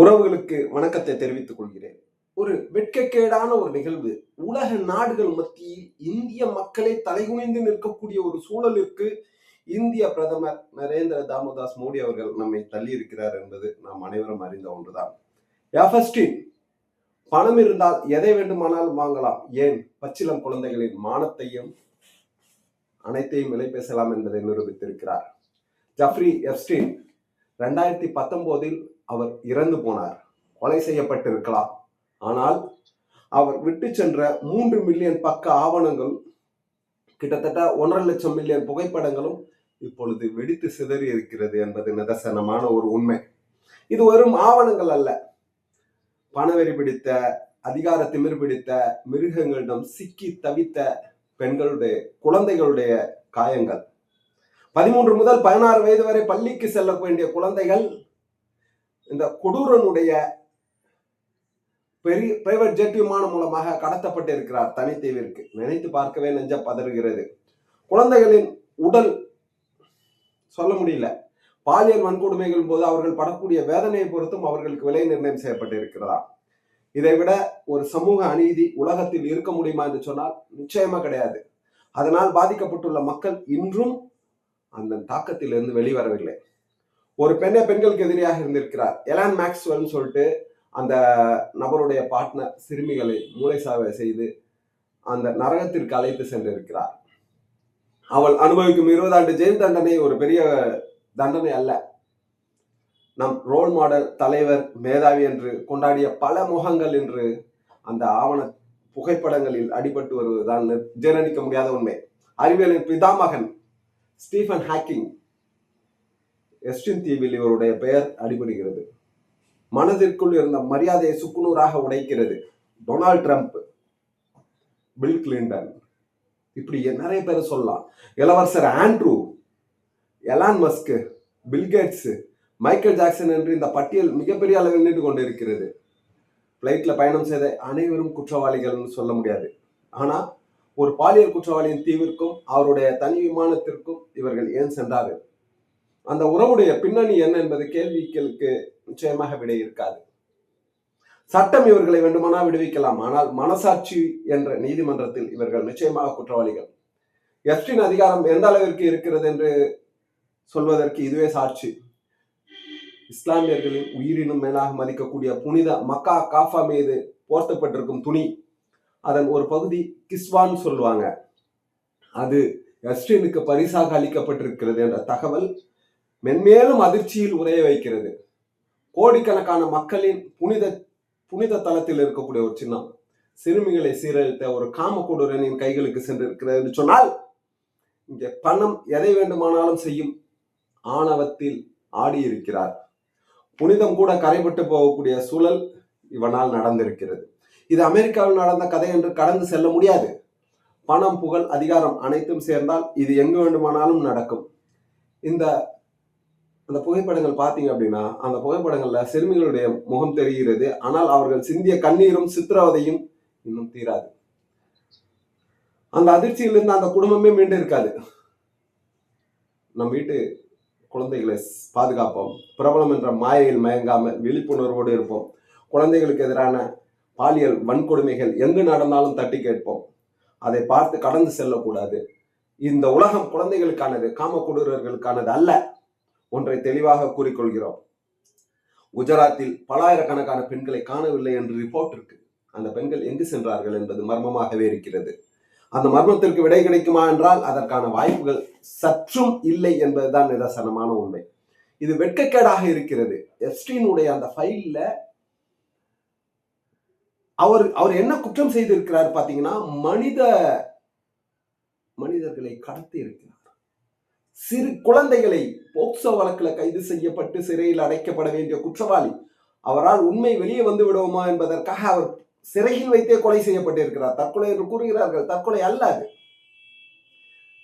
உறவுகளுக்கு வணக்கத்தை தெரிவித்துக் கொள்கிறேன். ஒரு வெட்கக்கேடான ஒரு நிகழ்வு. உலக நாடுகள் மத்தியில் இந்திய மக்களே தலைகுனிந்து நிற்கக்கூடிய ஒரு சூழலிற்கு இந்திய பிரதமர் நரேந்திர தாமோதாஸ் மோடி அவர்கள் நம்மை தள்ளி இருக்கிறார் என்பது நாம் அனைவரும் அறிந்த ஒன்றுதான். யாஃபஸ்டின், பணம் இருந்தால் எதை வேண்டுமானாலும் வாங்கலாம், ஏன் பச்சிளம் குழந்தைகளின் மானத்தையும் அனைத்தையும் விலை பேசலாம் என்பதை நிரூபித்திருக்கிறார். ஜெஃப்ரி எப்ஸ்டீன் 2019 அவர் இறந்து போனார். கொலை செய்யப்பட்டிருக்கலாம். ஆனால் அவர் விட்டு சென்ற 3 மில்லியன் பக்க ஆவணங்கள், கிட்டத்தட்ட 1.5 லட்சம் மில்லியன் புகைப்படங்களும் இப்பொழுது வெடித்து சிதறி இருக்கிறது என்பது நிதர்சனமான ஒரு உண்மை. இது வெறும் ஆவணங்கள் அல்ல. பணவெறி பிடித்த, அதிகார திமிர் பிடித்த, மிருகங்களிடம் சிக்கி தவித்த பெண்களுடைய, குழந்தைகளுடைய காயங்கள். 13 முதல் 16 வயது வரை பள்ளிக்கு செல்ல வேண்டிய குழந்தைகள் இந்த கொடூரனுடைய பெரிய பிரைவேட் ஜெட் விமானம் மூலமாக கடத்தப்பட்டு இருக்கிறார் தனித்தீவிற்கு. நினைத்து பார்க்கவே நெஞ்சம் பதறுகிறது. குழந்தைகளின் உடல் சொல்ல முடியல. பாலியல் வன்கொடுமைகள் போது அவர்கள் படக்கூடிய வேதனையை பொறுத்தும் அவர்களுக்கு விலை நிர்ணயம் செய்யப்பட்டு இருக்கிறதா? இதை விட ஒரு சமூக அநீதி உலகத்தில் இருக்க முடியுமா என்று சொன்னால் நிச்சயமா கிடையாது. அதனால் பாதிக்கப்பட்டுள்ள மக்கள் இன்றும் அந்த தாக்கத்திலிருந்து வெளிவரவில்லை. ஒரு பெண்களுக்கு எதிரியாக இருந்திருக்கிறார். எலான் மேக்ஸ்வெல் சொல்லிட்டு அந்த நபருடைய பார்ட்னர் சிறுமிகளை மூளைசாவை செய்து அந்த நரகத்திற்கு அழைத்து சென்றிருக்கிறார். அவள் அனுபவிக்கும் 20 ஆண்டு ஜெயில் தண்டனை ஒரு பெரிய தண்டனை அல்ல. நம் ரோல் மாடல், தலைவர், மேதாவி என்று கொண்டாடிய பல முகங்கள் என்று அந்த ஆவண புகைப்படங்களில் அடிபட்டு வருவதுதான் ஜீரணிக்க முடியாத உண்மை. அறிவியலின் பிதாமகன் ஸ்டீஃபன் ஹாக்கிங் எஸ்டின் தீவில் இவருடைய பெயர் அடிபடுகிறது. மனதிற்குள் இருந்த மரியாதையை சுக்குநூறாக உடைக்கிறது. டொனால்ட் ட்ரம்ப், பில் கிளின்டன், இப்படி நிறைய பேர் சொல்லலாம். இளவரசர் Andrew, Elon Musk, Bill Gates, Michael Jackson என்று இந்த பட்டியல் மிகப்பெரிய அளவில் நீண்டு கொண்டிருக்கிறது. பிளைட்ல பயணம் செய்த அனைவரும் குற்றவாளிகள் சொல்ல முடியாது. ஆனா ஒரு பாலியல் குற்றவாளியின் தீவிற்கும் அவருடைய தனி விமானத்திற்கும் இவர்கள் ஏன் சென்றார்கள்? அந்த உறவுடைய பின்னணி என்ன என்பது கேள்விகளுக்கு நிச்சயமாக விடை இருக்காது. சட்டம் இவர்களை வேண்டுமானால் விடுவிக்கலாம். ஆனால் மனசாட்சி என்ற நீதிமன்றத்தில் இவர்கள் நிச்சயமாக குற்றவாளிகள். எப்ஸ்டீன் அதிகாரம் எந்த அளவிற்கு இருக்கிறது என்று சொல்வதற்கு இதுவே சாட்சி. இஸ்லாமியர்களின் உயிரினும் மேலாக மதிக்கக்கூடிய புனித மக்கா காஃபா மீது போர்த்தப்பட்டிருக்கும் துணி, அதன் ஒரு பகுதி கிஸ்வான் சொல்லுவாங்க, அது எப்ஸ்டீனுக்கு பரிசாக அளிக்கப்பட்டிருக்கிறது என்ற தகவல் மென்மேலும் அதிர்ச்சியில் உரைய வைக்கிறது. கோடிக்கணக்கான மக்களின் புனித தளத்தில் இருக்கக்கூடிய ஒரு சின்னம் சிறுமிகளை சீரழித்த ஒரு காம கொடூரனின் கைகளுக்கு சென்றிருக்கிறது என்று சொன்னால், இங்கே பணம் எதை வேண்டுமானாலும் செய்யும் ஆணவத்தில் ஆடி இருக்கிறார். புனிதம் கூட கரைபட்டு போகக்கூடிய சூழல் இவனால் நடந்திருக்கிறது. இது அமெரிக்காவில் நடந்த கதை என்று கடந்து செல்ல முடியாது. பணம், புகழ், அதிகாரம் அனைத்தும் சேர்ந்தால் இது எங்கு வேண்டுமானாலும் நடக்கும். அந்த புகைப்படங்கள் பார்த்தீங்க அப்படின்னா, அந்த புகைப்படங்கள்ல சிறுமிகளுடைய முகம் தெரிகிறது. ஆனால் அவர்கள் சிந்திய கண்ணீரும் சித்திரவதையும் இன்னும் தீராது. அந்த அதிர்ச்சியிலிருந்து அந்த குடும்பமே மீண்டு இருக்காது. நம் வீட்டு குழந்தைகளை பாதுகாப்போம். பிரபலம் என்ற மாயையில் மயங்காமல் விழிப்புணர்வோடு இருப்போம். குழந்தைகளுக்கு எதிரான பாலியல் வன்கொடுமைகள் எங்கு நடந்தாலும் தட்டி கேட்போம். அதை பார்த்து கடந்து செல்லக்கூடாது. இந்த உலகம் குழந்தைகளுக்கானது, காம கொடூரர்களுக்கானது அல்ல. ஒன்றை தெளிவாக கூறிக்கொள்கிறோம். குஜராத்தில் பலாயிரக்கணக்கான பெண்களை காணவில்லை என்று ரிப்போர்ட் இருக்கு. அந்த பெண்கள் எங்கு சென்றார்கள் என்பது மர்மமாகவே இருக்கிறது. அந்த மர்மத்திற்கு விடை கிடைக்குமா என்றால் அதற்கான வாய்ப்புகள் சற்றும் இல்லை என்பதுதான் நிதர்சனமான உண்மை. இது வெட்கக்கேடாக இருக்கிறது. எப்ஸ்டீனுடைய அந்த ஃபைல்ல அவர் என்ன குற்றம் செய்திருக்கிறார் பாத்தீங்கன்னா, மனிதர்களை கடத்தி இருக்கிறார். சிறு குழந்தைகளை போக்சோ வழக்கில் கைது செய்யப்பட்டு சிறையில் அடைக்கப்பட வேண்டிய குற்றவாளி. அவரால் உண்மை வெளியே வந்து விடுவோமா என்பதற்காக அவர் சிறையில் வைத்தே கொலை செய்யப்பட்டிருக்கிறார். தற்கொலை என்று கூறுகிறார்கள், தற்கொலை அல்ல அது.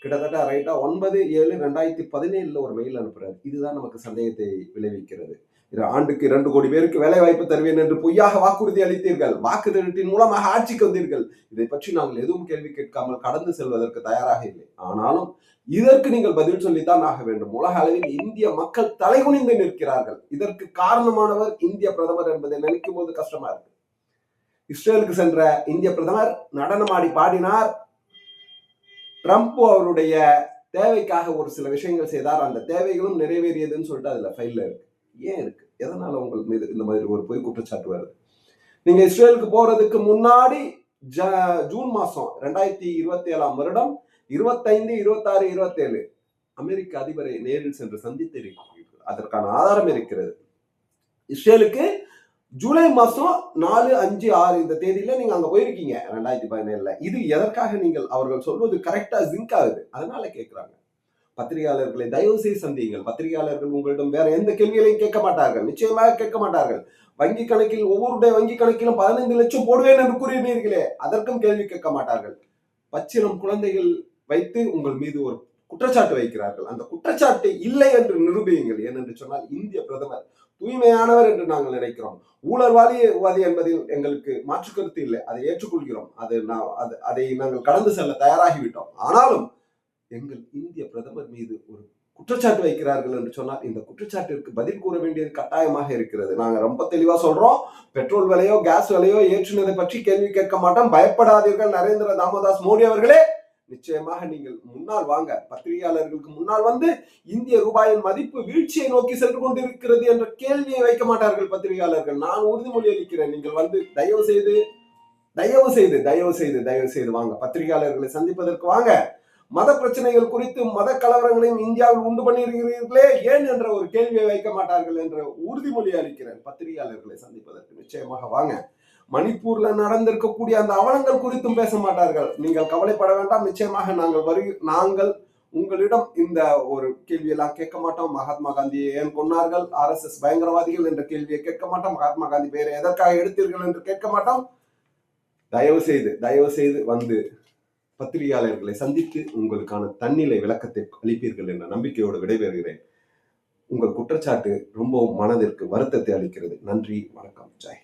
கிட்டத்தட்ட ரைட்டா 9/7/2017 ஒரு மெயில் அனுப்புறாரு. இதுதான் நமக்கு சந்தேகத்தை விளைவிக்கிறது. ஆண்டுக்கு 2 கோடி பேருக்கு வேலை வாய்ப்பு தருவேன் என்று பொய்யாக வாக்குறுதி அளித்தீர்கள். வாக்கு திருட்டின் மூலமாக ஆட்சிக்கு வந்தீர்கள். இதை பற்றி நாங்கள் எதுவும் கேள்வி கேட்காமல் கடந்து செல்வதற்கு தயாராக இல்லை. ஆனாலும் இதற்கு நீங்கள் பதில் சொல்லித்தான் ஆக வேண்டும். உலக அளவில் இந்திய மக்கள் தலைகுனிந்து நிற்கிறார்கள். இதற்கு காரணமானவர் இந்திய பிரதமர் என்பதை நினைக்கும் போது கஷ்டமா இருக்கு. இஸ்ரேலுக்கு சென்ற இந்திய பிரதமர் நடனமாடி பாடினார். ட்ரம்ப் அவருடைய தேவைக்காக ஒரு சில விஷயங்கள் செய்தார். அந்த தேவைகளும் நிறைவேறியதுன்னு சொல்லிட்டு அதுல ஃபைல்ல இருக்கு. ஏன் இருக்கு? எதனால உங்கள் மீது இந்த மாதிரி ஒரு பொய் குற்றச்சாட்டு வருது? நீங்க இஸ்ரேலுக்கு போறதுக்கு முன்னாடி ஜூன் மாசம் 2027 வருடம் 25, 26, 27 அமெரிக்க அதிபரை நேரில் சென்று சந்தித்திருக்கிறீர்கள். அதற்கான ஆதாரம் இருக்கிறது. இஸ்ரேலுக்கு ஜூலை மாசம் 4, 5, 6 இந்த தேதியில நீங்க அங்க போயிருக்கீங்க 2017. இது எதற்காக நீங்கள் அவர்கள் சொல்வது கரெக்டா ஜிங்க் ஆகுது. அதனால கேட்கிறாங்க. பத்திரிகையாளர்களை தயவு செய்து சந்தியுங்கள். பத்திரிகையாளர்கள் உங்களிடம் வேற எந்த கேள்விகளையும் கேட்க மாட்டார்கள். நிச்சயமாக கேட்க மாட்டார்கள். வங்கி கணக்கில் ஒவ்வொருடைய வங்கி கணக்கிலும் 15 லட்சம் போடுவேன் என்று கூறினீர்களே, அதற்கும் கேள்வி கேட்க மாட்டார்கள். பச்சிலம் குழந்தைகள் வைத்து உங்கள் மீது ஒரு குற்றச்சாட்டு வைக்கிறார்கள். அந்த குற்றச்சாட்டு இல்லை என்று நிரூபியுங்கள். ஏனென்று சொன்னால் இந்திய பிரதமர் தூய்மையானவர் என்று நாங்கள் நினைக்கிறோம். ஊழல்வாதி என்பதில் எங்களுக்கு மாற்று கருத்து இல்லை. அதை ஏற்றுக்கொள்கிறோம். அதை நாங்கள் கடந்து செல்ல தயாராகிவிட்டோம். ஆனாலும் எங்கள் இந்திய பிரதமர் மீது ஒரு குற்றச்சாட்டு வைக்கிறார்கள் என்று சொன்னால் இந்த குற்றச்சாட்டிற்கு பதில் கூற வேண்டியது கட்டாயமாக இருக்கிறது. நாங்க ரொம்ப தெளிவா சொல்றோம். பெட்ரோல் விலையோ கேஸ் விலையோ ஏற்றினதை பற்றி கேள்வி கேட்க மாட்டோம். பயப்படாதீர்கள். நரேந்திர தாமோதாஸ் மோடி அவர்களே, நிச்சயமாக நீங்கள் முன்னால் வாங்க. பத்திரிகையாளர்களுக்கு முன்னால் வந்து இந்திய ரூபாயின் மதிப்பு வீழ்ச்சியை நோக்கி சென்று கொண்டிருக்கிறது என்ற கேள்வியை வைக்க மாட்டார்கள் பத்திரிகையாளர்கள். நான் உறுதிமொழி அளிக்கிறேன். நீங்கள் வந்து தயவு செய்து வாங்க. பத்திரிகையாளர்களை சந்திப்பதற்கு வாங்க. மத பிரச்சனைகள் குறித்து மத கலவரங்களையும் இந்தியாவில் உண்டு பண்ணியிருக்கிறீர்களே ஏன் என்ற ஒரு கேள்வியை வைக்க மாட்டார்கள் என்ற உறுதிமொழி அளிக்கிறேன். பத்திரிகையாளர்களை சந்திப்பதற்கு நிச்சயமாக வாங்க. மணிப்பூர்ல நடந்திருக்கக்கூடிய அந்த அவலங்கள் குறித்தும் பேச மாட்டார்கள். நீங்கள் கவலைப்பட வேண்டாம். நிச்சயமாக நாங்கள் உங்களிடம் இந்த ஒரு கேள்வியெல்லாம் கேட்க மாட்டோம். மகாத்மா காந்தியை ஏன் கொன்னார்கள், RSS பயங்கரவாதிகள் என்ற கேள்வியை கேட்க மாட்டோம். மகாத்மா காந்தி பெயரை எதற்காக எடுத்தீர்கள் என்று கேட்க மாட்டோம். தயவு செய்து வந்து பத்திரிகையாளர்களை சந்தித்து உங்களுக்கான தன்னிலை விளக்கத்தை அளிப்பீர்கள் என்ற நம்பிக்கையோடு விடைபெறுகிறேன். உங்கள் குற்றச்சாட்டு ரொம்ப மனதிற்கு வருத்தத்தை அளிக்கிறது. நன்றி, வணக்கம், ஜெய்.